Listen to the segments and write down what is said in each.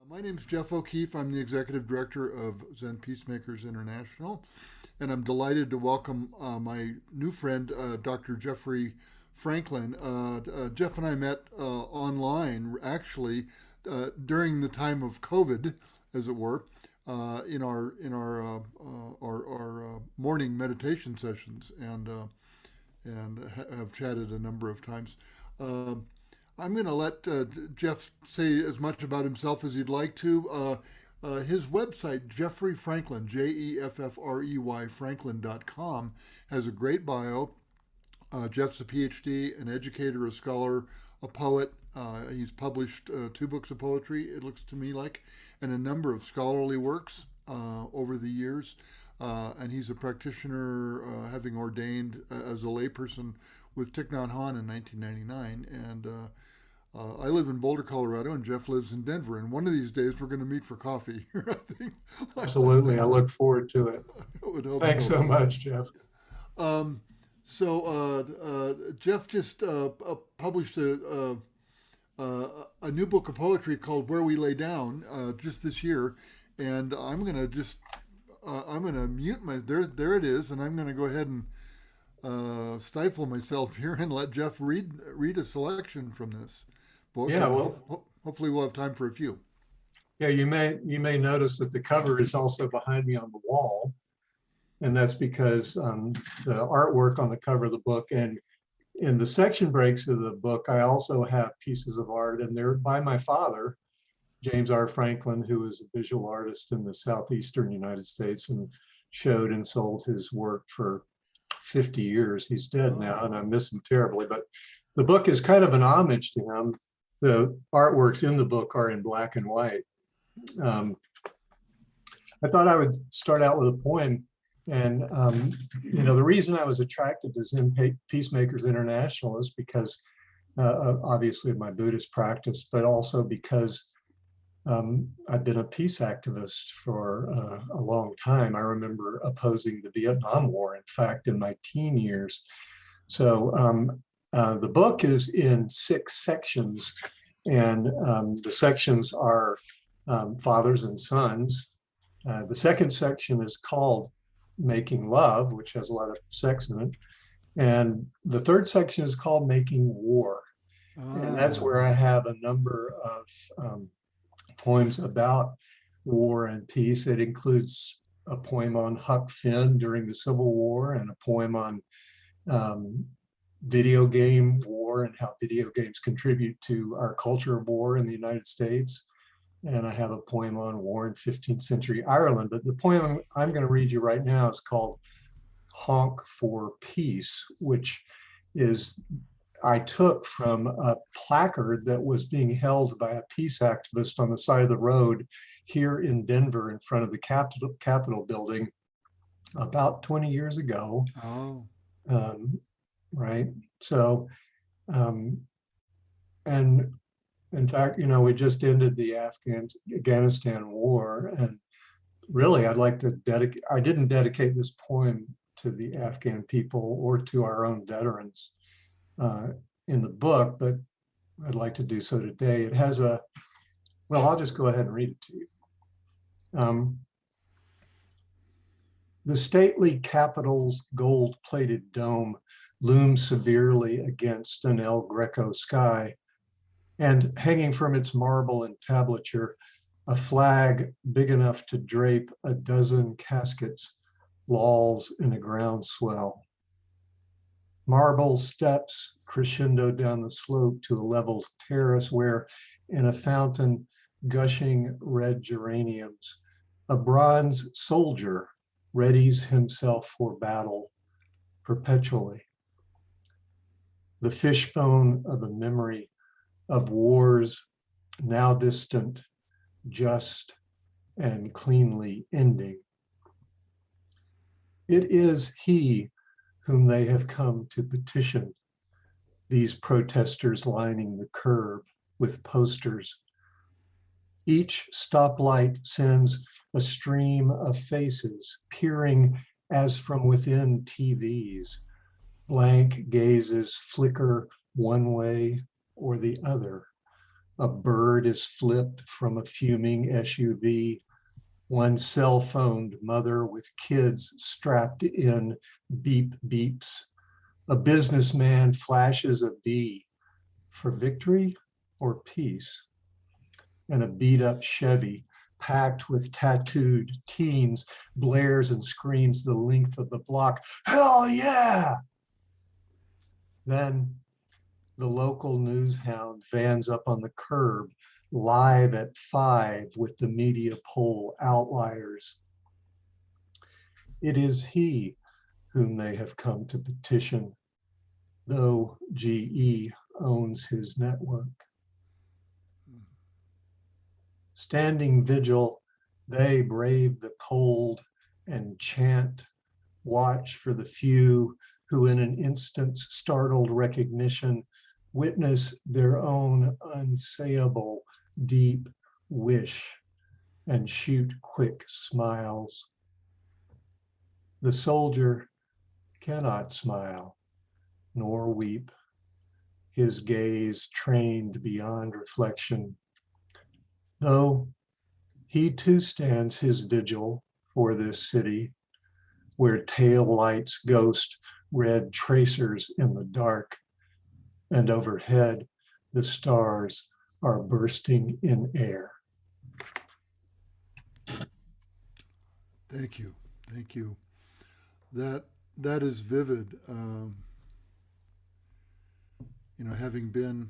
My name is Jeff O'Keefe. I'm the executive director of Zen Peacemakers International, and I'm delighted to welcome my new friend, Dr. Jeffrey Franklin. Jeff and I met online, actually, during the time of COVID, as it were, in our morning meditation sessions, and have chatted a number of times. Um I'm going to let Jeff say as much about himself as he'd like to. His website, Jeffrey Franklin, Jeffrey, Franklin.com, has a great bio. Jeff's a PhD, an educator, a scholar, a poet. He's published two books of poetry, it looks to me like, and a number of scholarly works over the years. And he's a practitioner, having ordained as a layperson with Thich Nhat Hanh in 1999. I live in Boulder, Colorado, and Jeff lives in Denver. And one of these days, we're going to meet for coffee. I think. Absolutely. I look forward to it. I would hope Thanks so. so much, Jeff. Um, Jeff just published a new book of poetry called "Where We Lay Down" just this year, and I'm gonna mute my there it is, and I'm gonna go ahead and stifle myself here and let Jeff read a selection from this book, Yeah, and well, hopefully we'll have time for a few. yeah, you may notice that the cover is also behind me on the wall, and that's because the artwork on the cover of the book and in the section breaks of the book, I also have pieces of art, and they're by my father, James R. Franklin, who was a visual artist in the southeastern United States and showed and sold his work for 50 years. He's dead now, Oh, and I miss him terribly. But the book is kind of an homage to him. The artworks in the book are in black and white. Um, I thought I would start out with a poem. And, the reason I was attracted to Zen Peacemakers International is because, obviously, of my Buddhist practice, but also because I've been a peace activist for a long time. I remember opposing the Vietnam War, in fact, in my teen years. So the book is in 6 sections, and the sections are fathers and sons. The second section is called Making Love, which has a lot of sex in it. And the third section is called Making War. And that's oh, where I have a number of poems about war and peace. It includes a poem on Huck Finn during the Civil War and a poem on um, video game war and how video games contribute to our culture of war in the United States. And I have a poem on war in 15th century Ireland. But the poem I'm going to read you right now is called Honk for Peace, which is I took from a placard that was being held by a peace activist on the side of the road here in Denver in front of the Capitol building about 20 years ago. oh. Um, right. So, um, and in fact, we just ended the Afghanistan war. And really, I'd like to I didn't dedicate this poem to the Afghan people or to our own veterans uh, in the book, but I'd like to do so today. It has well, I'll just go ahead and read it to you. Um, the stately Capitol's gold-plated dome looms severely against an El Greco sky, and hanging from its marble entablature, a flag big enough to drape a dozen caskets lolls in a groundswell. Marble steps crescendo down the slope to a level terrace where, in a fountain gushing red geraniums, a bronze soldier readies himself for battle perpetually. The fishbone of a memory of wars now distant, just, and cleanly ending. It is he whom they have come to petition, these protesters lining the curb with posters. Each stoplight sends a stream of faces peering as from within TVs. Blank gazes flicker one way or the other, A bird is flipped from a fuming SUV. One cell phoned mother with kids strapped in beep beeps. A businessman flashes a V for victory or peace. And a beat up Chevy packed with tattooed teens blares and screams the length of the block. Hell yeah! Then the local news hound vans up on the curb live at 5 with the media poll outliers. It is he whom they have come to petition, though GE owns his network. Standing vigil, they brave the cold and chant, watch for the few who in an instant's startled recognition witness their own unsayable deep wish and shoot quick smiles. The soldier cannot smile nor weep, his gaze trained beyond reflection, though he too stands his vigil for this city where tail lights ghost red tracers in the dark, and overhead the stars are bursting in air. Thank you. Thank you. That that is vivid. Having been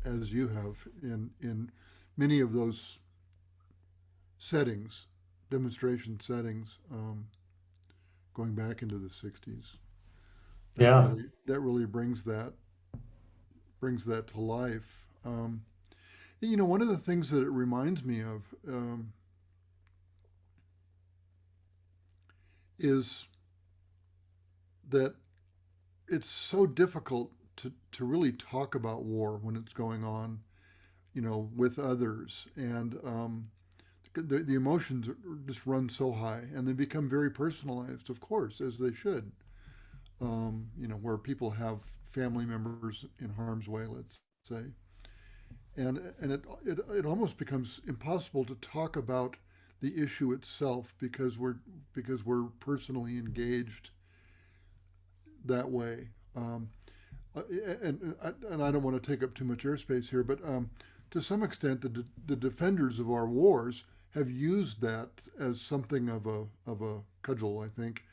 as you have in many of those settings, demonstration settings, going back into the '60s, Yeah, that really brings that to life. One of the things that it reminds me of is that it's so difficult to really talk about war when it's going on, with others. And the emotions just run so high and they become very personalized, of course, as they should. Where people have family members in harm's way, let's say. And it almost becomes impossible to talk about the issue itself because we're personally engaged that way. And I don't want to take up too much airspace here, but to some extent, the defenders of our wars have used that as something of a cudgel, I think,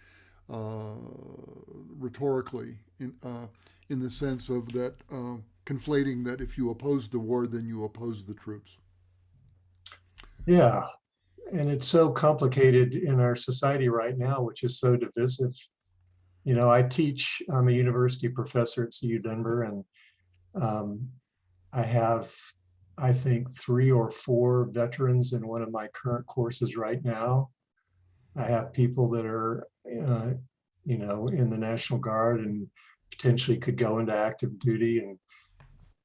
rhetorically, in the sense of that conflating that if you oppose the war, then you oppose the troops. yeah. And it's so complicated in our society right now, which is so divisive. I'm a university professor at CU Denver, and um, I have, I think, 3 or 4 veterans in one of my current courses right now. I have people that are, in the National Guard and potentially could go into active duty. And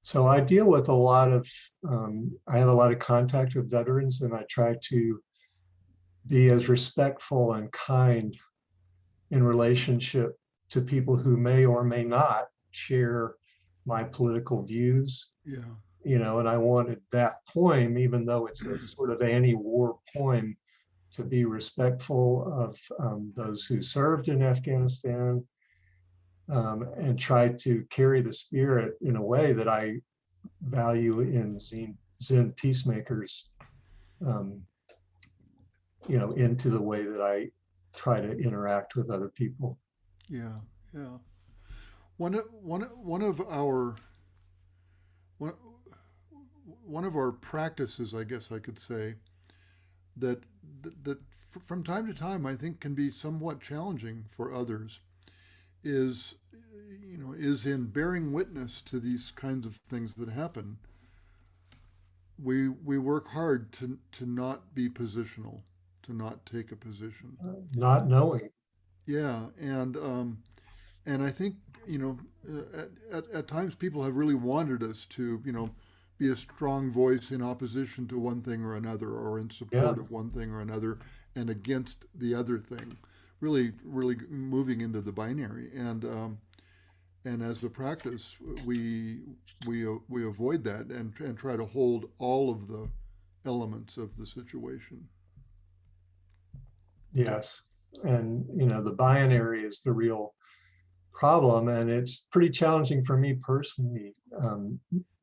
so I deal with I have a lot of contact with veterans, and I try to be as respectful and kind in relationship to people who may or may not share my political views. Yeah, And I wanted that poem, even though it's a sort of anti-war poem, to be respectful of those who served in Afghanistan, and try to carry the spirit in a way that I value in Zen peacemakers, um, into the way that I try to interact with other people. yeah, yeah. One of our one, one of our practices, I guess I could say, that that from time to time I think can be somewhat challenging for others is in bearing witness to these kinds of things that happen. We work hard to not be positional, to not take a position. Not knowing. Yeah, and I think at times people have really wanted us to be a strong voice in opposition to one thing or another, or in Yeah, support of one thing or another, and against the other thing. Really, really moving into the binary, and as a practice, we avoid that and try to hold all of the elements of the situation. Yes. And, the binary is the real problem. And it's pretty challenging for me personally,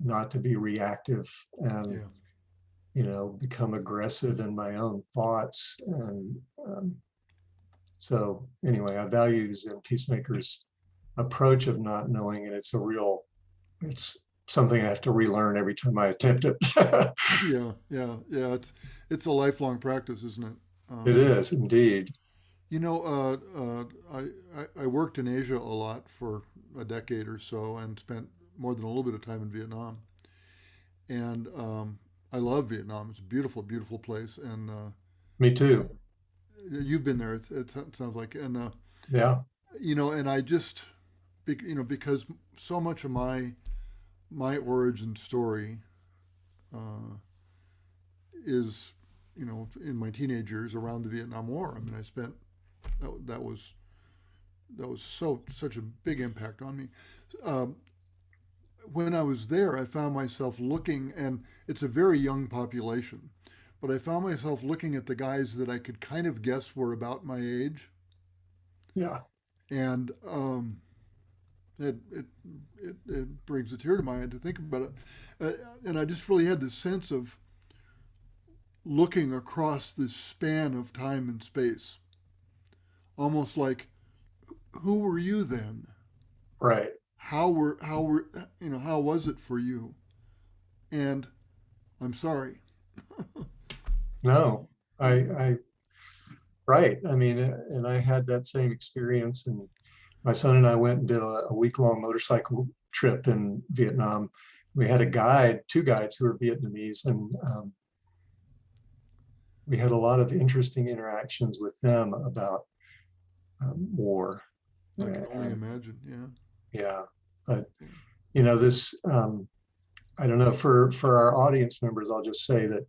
not to be reactive and, Yeah. become aggressive in my own thoughts. And so anyway, I value Zen Peacemaker's approach of not knowing, and it's something I have to relearn every time I attempt it. Yeah, yeah, yeah. It's a lifelong practice, isn't it? It Um, is indeed. you know, I worked in Asia a lot for a decade or so, and spent more than a little bit of time in Vietnam. And I love Vietnam. It's a beautiful, beautiful place. And Me too. you've been there. It sounds like. And Yeah. and I just, because so much of my origin story uh, is, in my teenage years around the Vietnam War. I mean, I spent that was such a big impact on me. Um, when I was there, I found myself looking, and it's a very young population, but I found myself looking at the guys that I could kind of guess were about my age, Yeah. and it, it, it brings a tear to my eye to think about it. And I just really had this sense of looking across this span of time and space, almost like, who were you then? Right. How was it for you? And I'm sorry. No, I right. I mean, and I had that same experience. And my son and I went and did a week-long motorcycle trip in Vietnam. We had two guides who were Vietnamese, and we had a lot of interesting interactions with them about war. I can only And imagine. Yeah. yeah, but this I don't know, for our audience members, I'll just say that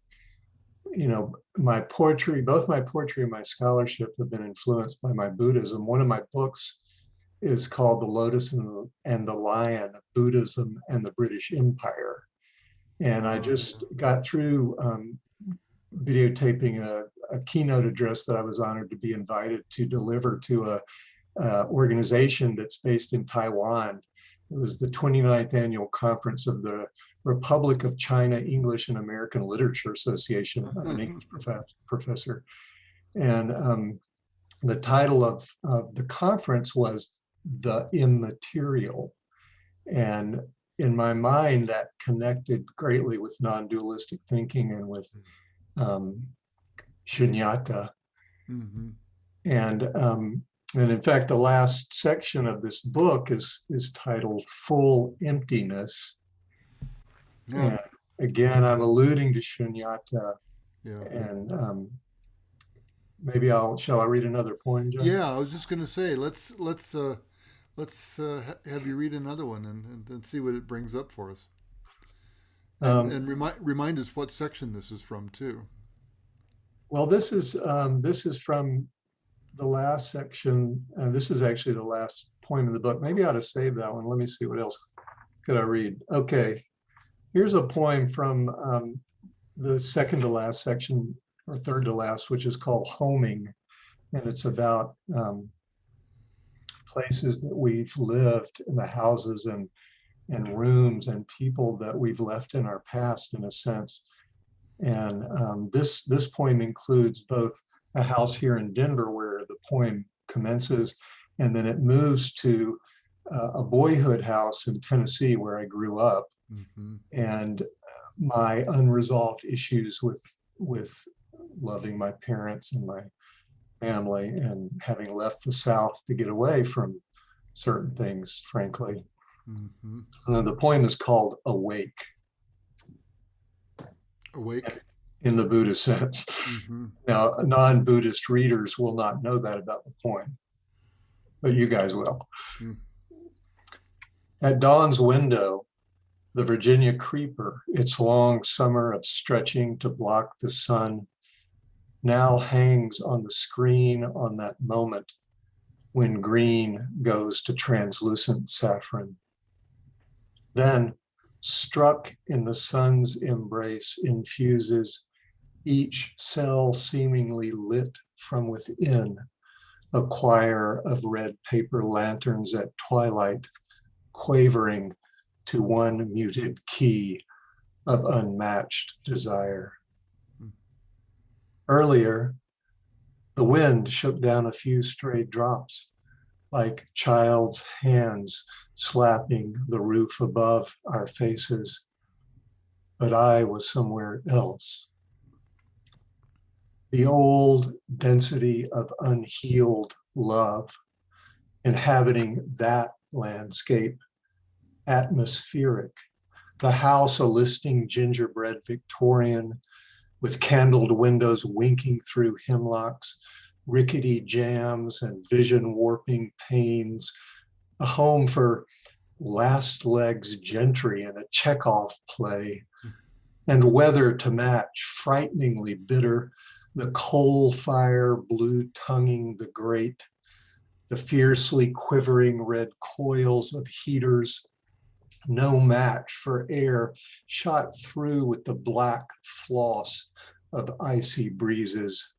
my poetry, both my poetry and my scholarship have been influenced by my Buddhism. One of my books is called The Lotus and the Lion, Buddhism and the British Empire. And I just got through videotaping a keynote address that I was honored to be invited to deliver to a organization that's based in Taiwan. It was the 29th annual conference of the Republic of China English and American Literature Association. I'm an English professor. And the title of the conference was The Immaterial. And in my mind, that connected greatly with non-dualistic thinking and with shunyata. Mm-hmm. And in fact, the last section of this book is titled Full Emptiness. Yeah. And again, I'm alluding to shunyata. Yeah. And maybe shall I read another poem, John? Yeah. I was just going to say, let's have you read another one and see what it brings up for us, and remind us what section this is from too. Well, this is from the last section. This is actually the last poem in the book. Maybe I ought to save that one. Let me see, what else could I read? Okay, here's a poem from the second to last section, or third to last, which is called Homing. And it's about places that we've lived, in the houses and rooms and people that we've left in our past, in a sense. And this poem includes both a house here in Denver where the poem commences, and then it moves to a boyhood house in Tennessee where I grew up, Mm-hmm. and my unresolved issues with loving my parents and my family, and having left the South to get away from certain things, frankly. Mm-hmm. The poem is called Awake. Awake. In the Buddhist sense. Mm-hmm. Now, non-Buddhist readers will not know that about the poem, but you guys will. Mm. At dawn's window, the Virginia creeper, its long summer of stretching to block the sun, now hangs on the screen on that moment when green goes to translucent saffron. Then, struck in the sun's embrace, infuses each cell seemingly lit from within, a choir of red paper lanterns at twilight, quavering to one muted key of unmatched desire. Earlier, the wind shook down a few stray drops, like child's hands slapping the roof above our faces. But I was somewhere else. The old density of unhealed love, inhabiting that landscape, atmospheric, the house a listing gingerbread Victorian, with candled windows winking through hemlocks, rickety jams and vision warping panes, a home for last legs gentry in a Chekhov play, and weather to match, frighteningly bitter, the coal fire blue tonguing the grate, the fiercely quivering red coils of heaters, no match for air shot through with the black floss of icy breezes.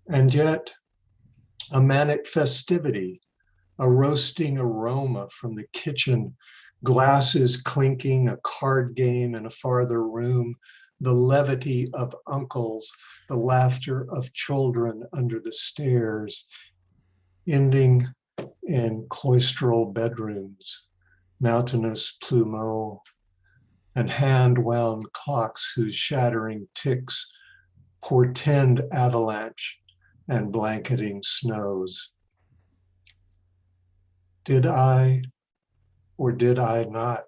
And yet, a manic festivity, a roasting aroma from the kitchen, glasses clinking, a card game in a farther room, the levity of uncles, the laughter of children under the stairs, ending in cloistral bedrooms, mountainous plumeaux, and hand-wound clocks whose shattering ticks portend avalanche and blanketing snows. Did I or did I not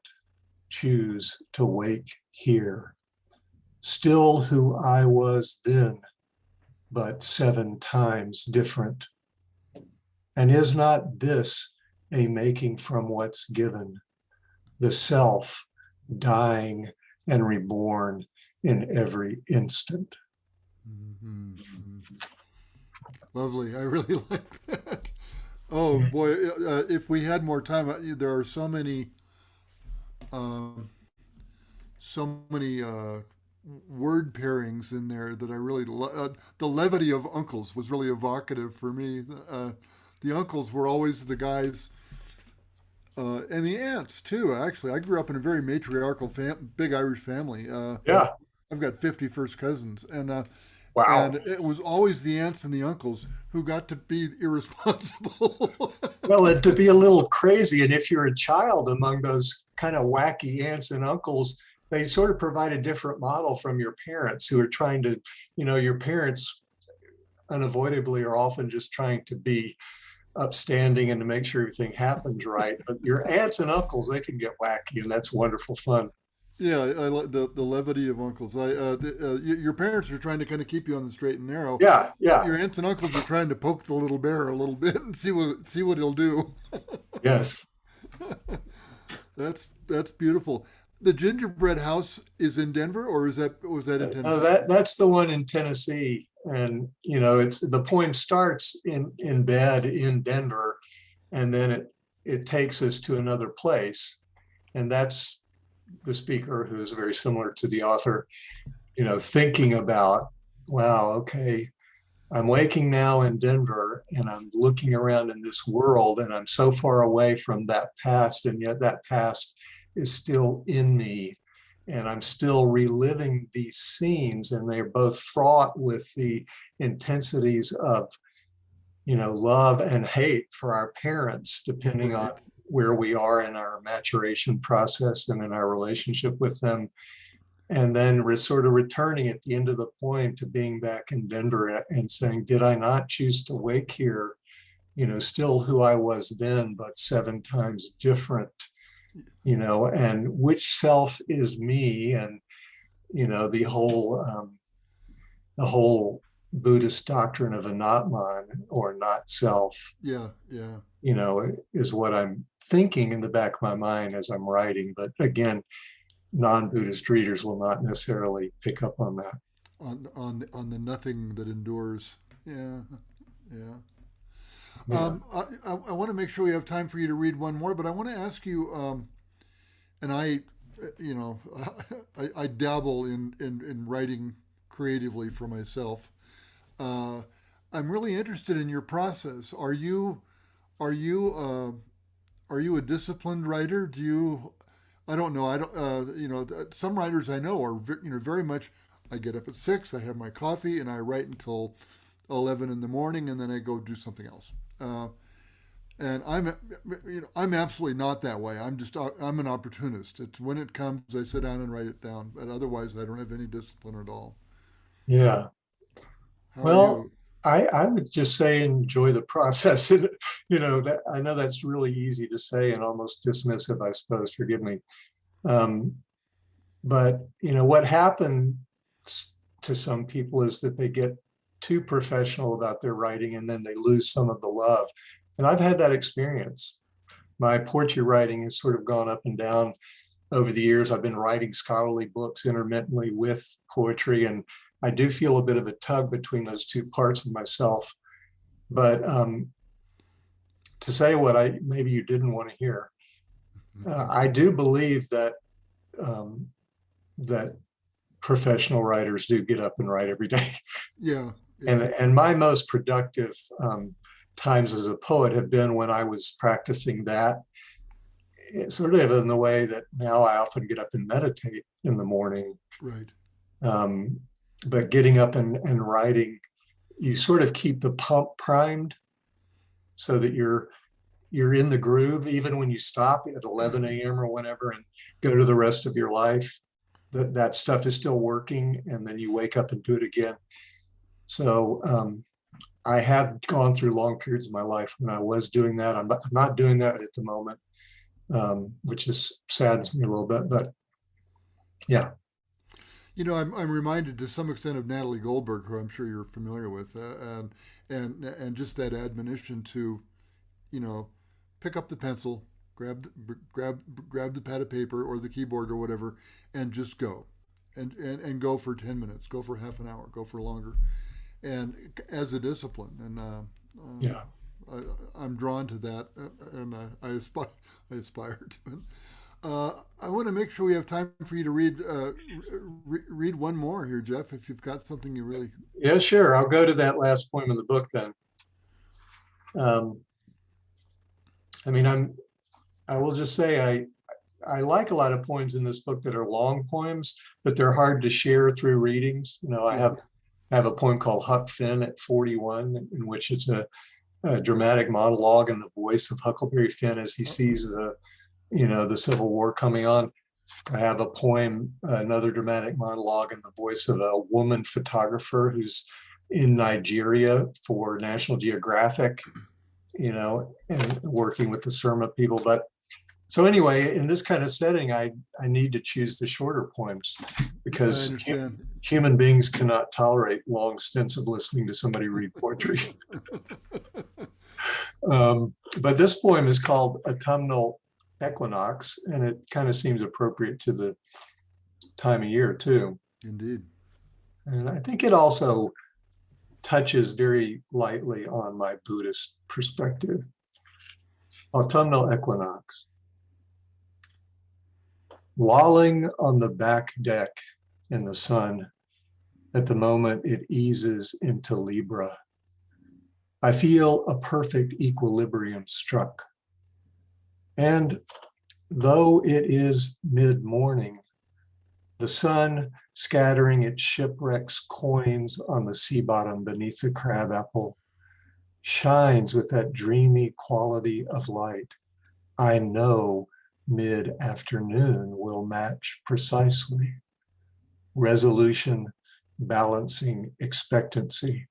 choose to wake here, still who I was then, but 7 times different? And is not this a making from what's given, the self dying and reborn in every instant? Mm-hmm. Lovely. I really like that. Oh boy, if we had more time, there are um, so many word pairings in there that I really the levity of uncles was really evocative for me. The uncles were always the guys, and the aunts too. Actually, I grew up in a very matriarchal, big Irish family. Yeah. I've got 50 first cousins, and Wow. it was always the aunts and the uncles who got to be irresponsible. Well, and to be a little crazy, and if you're a child among those kind of wacky aunts and uncles, they sort of provide a different model from your parents who are trying to, your parents unavoidably are often just trying to be upstanding and to make sure everything happens right. But your aunts and uncles, they can get wacky, and that's wonderful fun. Yeah, I like the levity of uncles. Your parents are trying to kind of keep you on the straight and narrow. Yeah, yeah, Your aunts and uncles are trying to poke the little bear a little bit and see what he'll do. yes. That's beautiful. The gingerbread house is in Denver, or was that in Tennessee? That's the one in Tennessee, and it's the poem starts in bed in Denver, and then it takes us to another place, and that's the speaker, who is very similar to the author, thinking about, wow, okay, I'm waking now in Denver and I'm looking around in this world and I'm so far away from that past, and yet that past is still in me. And I'm still reliving these scenes, and they're both fraught with the intensities of, love and hate for our parents, depending on Right. where we are in our maturation process and in our relationship with them. And then we're sort of returning at the end of the poem to being back in Denver and saying, did I not choose to wake here, still who I was then, but 7 times different, and which self is me? And, the whole Buddhist doctrine of anatman, or not self, Yeah, yeah. is what I'm thinking in the back of my mind as I'm writing. But again, non-Buddhist readers will not necessarily pick up on that. On the nothing that endures. Yeah, yeah. Yeah. I want to make sure we have time for you to read one more, but I want to ask you, and I, you know, I dabble in writing creatively for myself. Uh, I'm really interested in your process. Are you are you a disciplined writer? Do you? I don't know. I don't. You know, some writers I know are you know very much. I get up at 6. I have my coffee and I write until 11 in the morning, and then I go do something else. Uh, and I'm absolutely not that way. I'm an opportunist. It's when it comes, I sit down and write it down. But otherwise, I don't have any discipline at all. Yeah. How are Well, you? I would just say enjoy the process. And, that I know that's really easy to say and almost dismissive, I suppose, forgive me. Um, but what happens to some people is that they get too professional about their writing and then they lose some of the love. And I've had that experience. My poetry writing has sort of gone up and down over the years. I've been writing scholarly books intermittently with poetry, and I do feel a bit of a tug between those two parts of myself. But to say what I maybe you didn't want to hear, I do believe that um, that professional writers do get up and write every day. Yeah, and yeah, and my most productive times as a poet have been when I was practicing that, sort of in the way that now I often get up and meditate in the morning. right. Um, but getting up and writing, you sort of keep the pump primed so that you're in the groove even when you stop at 11 a.m. or whenever and go to the rest of your life. That stuff is still working, and then you wake up and do it again. So I have gone through long periods of my life when I was doing that. I'm not doing that at the moment, which is saddens me a little bit. But yeah, You know, I'm reminded to some extent of Natalie Goldberg, who I'm sure you're familiar with, and just that admonition to, you know, pick up the pencil, grab the pad of paper or the keyboard or whatever, and just go, and go for 10 minutes, go for half an hour, go for longer, and as a discipline. And yeah. I'm drawn to that, and I aspire to it. I want to make sure we have time for you to read one more here, Jeff. If you've got something you really, Yeah, sure. I'll go to that last poem in the book then. Um, I mean, I will just say I like a lot of poems in this book that are long poems, but they're hard to share through readings. yeah, I have a poem called Huck Finn at 41, in which it's a dramatic monologue in the voice of Huckleberry Finn as he sees the Civil War coming on. I have a poem, another dramatic monologue in the voice of a woman photographer who's in Nigeria for National Geographic, and working with the Surma people. But so anyway, in this kind of setting, I need to choose the shorter poems I because understand. human beings cannot tolerate long stints of listening to somebody read poetry. But this poem is called Autumnal Equinox, and it kind of seems appropriate to the time of year too. Indeed. And I think it also touches very lightly on my Buddhist perspective. Autumnal Equinox. Lolling on the back deck in the sun at the moment it eases into Libra, I feel a perfect equilibrium struck. And though it is mid-morning, the sun scattering its shipwreck's coins on the sea bottom beneath the crabapple shines with that dreamy quality of light I know mid-afternoon will match precisely. Resolution balancing expectancy.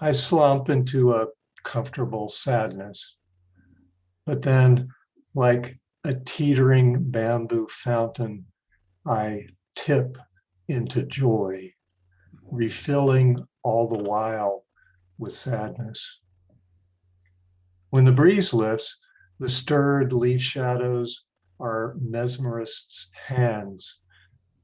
I slump into a comfortable sadness, but then, like a teetering bamboo fountain, I tip into joy, refilling all the while with sadness. When the breeze lifts, the stirred leaf shadows are mesmerists' hands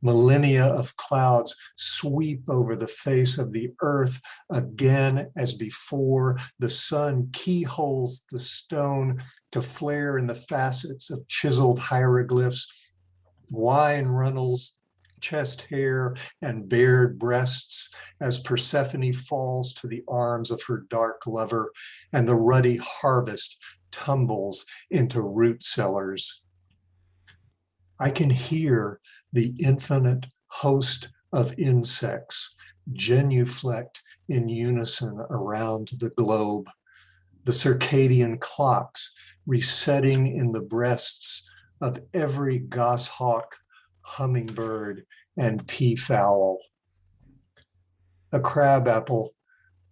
Millennia of clouds sweep over the face of the earth again as before. The sun keyholes the stone to flare in the facets of chiseled hieroglyphs. Wine runnels chest hair and bared breasts as Persephone falls to the arms of her dark lover, and the ruddy harvest tumbles into root cellars. I can hear the infinite host of insects genuflect in unison around the globe, the circadian clocks resetting in the breasts of every goshawk, hummingbird, and peafowl. A crabapple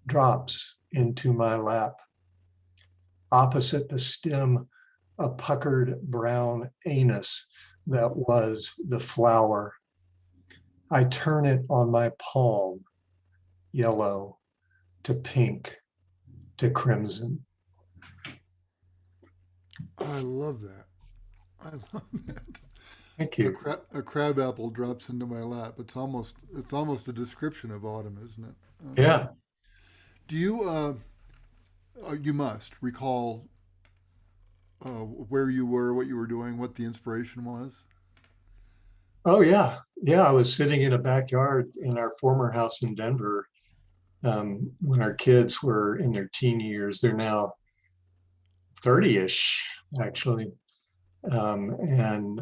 drops into my lap. Opposite the stem, a puckered brown anus that was the flower. I turn it on my palm, yellow to pink to crimson. I love that. I love that. Thank you. A crab apple drops into my lap. It's almost a description of autumn, isn't it? Yeah. Do you you must recall where you were, what you were doing, what the inspiration was? Oh, yeah. Yeah. I was sitting in a backyard in our former house in Denver when our kids were in their teen years. They're now 30-ish, actually. And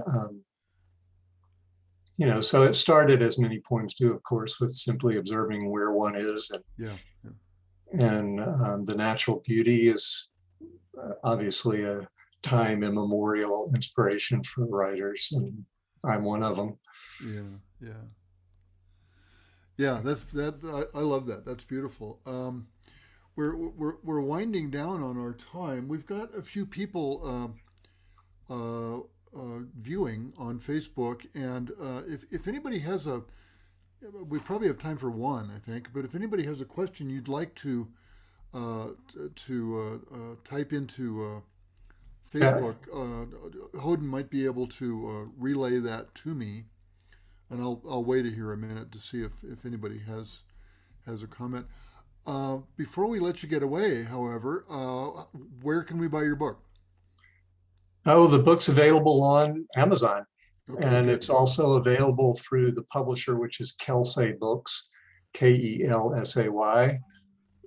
so it started, as many poems do, of course, with simply observing where one is. Yeah, yeah. And the natural beauty is obviously a time immemorial inspiration for writers, and I'm one of them. Yeah, yeah, yeah. I love that. That's beautiful. We're winding down on our time. We've got a few people viewing on Facebook, and if anybody has we probably have time for one, I think. But if anybody has a question you'd like to type into Yeah. Facebook, Hoden might be able to relay that to me, and I'll wait here a minute to see if anybody has a comment. Before we let you get away, however, where can we buy your book? Oh, the book's available on Amazon, Okay, and good. it's also available through the publisher, which is Kelsay Books, Kelsay.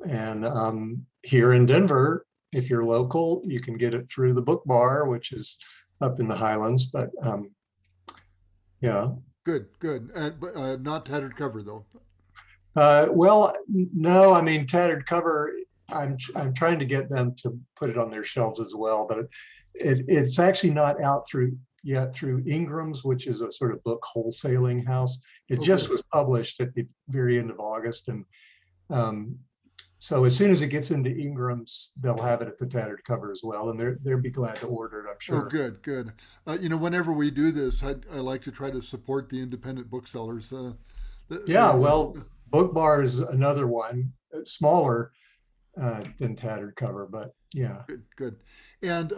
And here in Denver, if you're local, you can get it through the Book Bar, which is up in the Highlands. But yeah. Good, good. But not tattered cover though. Well, no, I mean, Tattered Cover, I'm trying to get them to put it on their shelves as well, but it's actually not out through Ingram's, which is a sort of book wholesaling house. It Oh, just good. was published at the very end of August, and um, so as soon as it gets into Ingram's, they'll have it at the Tattered Cover as well, and they'll be glad to order it, I'm Oh, sure. good, good. Whenever we do this, I like to try to support the independent booksellers. Yeah, They well, Book Bar is another one, smaller than Tattered Cover, but yeah. good, good. And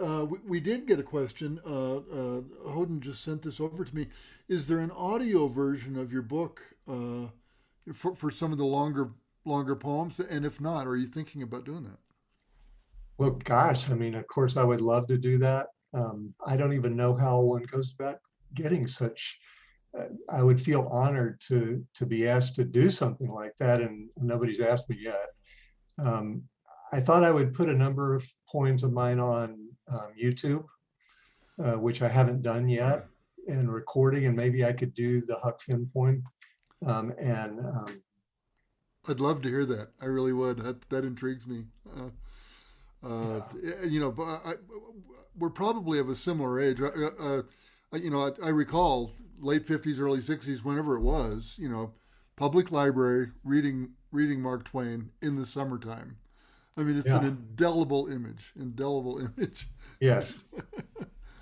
we did get a question. Hoden just sent this over to me. Is there an audio version of your book for some of the longer poems? And if not, are you thinking about doing that? Well, gosh, I mean, of course, I would love to do that. I don't even know how one goes about getting such. I would feel honored to be asked to do something like that, and nobody's asked me yet. Um, I thought I would put a number of poems of mine on YouTube, which I haven't done yet, and recording, and maybe I could do the Huck Finn poem. And I'd love to hear that. I really would. That intrigues me. yeah, But we're probably of a similar age. I recall late 50s, early 60s, whenever it was. Public library reading Mark Twain in the summertime. I mean, it's an yeah, indelible image. Indelible image. yes,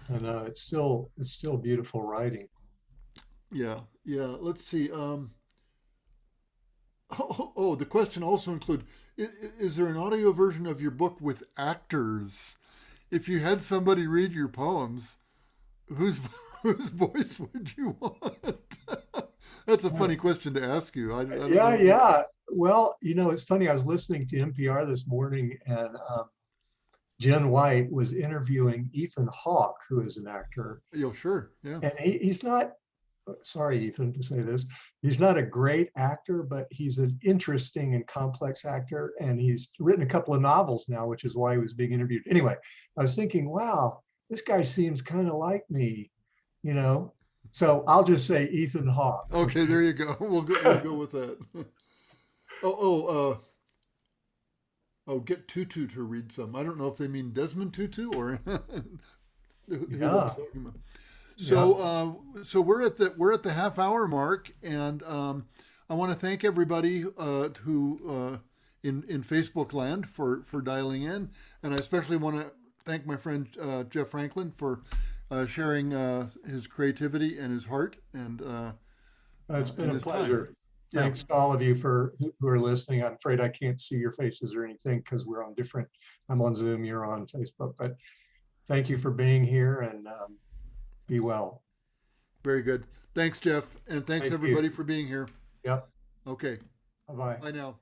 and it's still beautiful writing. Yeah, yeah. Let's see. The question also include: is there an audio version of your book with actors? If you had somebody read your poems, whose whose voice would you want? That's a funny question to ask you. I don't Yeah, know. yeah. Well, it's funny. I was listening to NPR this morning, and Jen White was interviewing Ethan Hawke, who is an actor, Sure. Yeah. and he's not. Sorry, Ethan, to say this. He's not a great actor, but he's an interesting and complex actor, and he's written a couple of novels now, which is why he was being interviewed. Anyway, I was thinking, wow, this guy seems kind of like me, you know. So I'll just say Ethan Hawke. Okay, there you go. We'll go with that. Oh, get Tutu to read some. I don't know if they mean Desmond Tutu or who they're Yeah, talking about. yeah. So we're at the half hour mark, and I want to thank everybody who in Facebook land for dialing in, and I especially want to thank my friend Jeff Franklin for sharing his creativity and his heart It's been and a his time. pleasure. Yeah, Thanks to all of you for who are listening. I'm afraid I can't see your faces or anything because I'm on Zoom, you're on Facebook, but thank you for being here, and be well. very good. Thanks, Jeff, and thanks Thank everybody you. for being here. Yep. Okay, Bye-bye. bye now.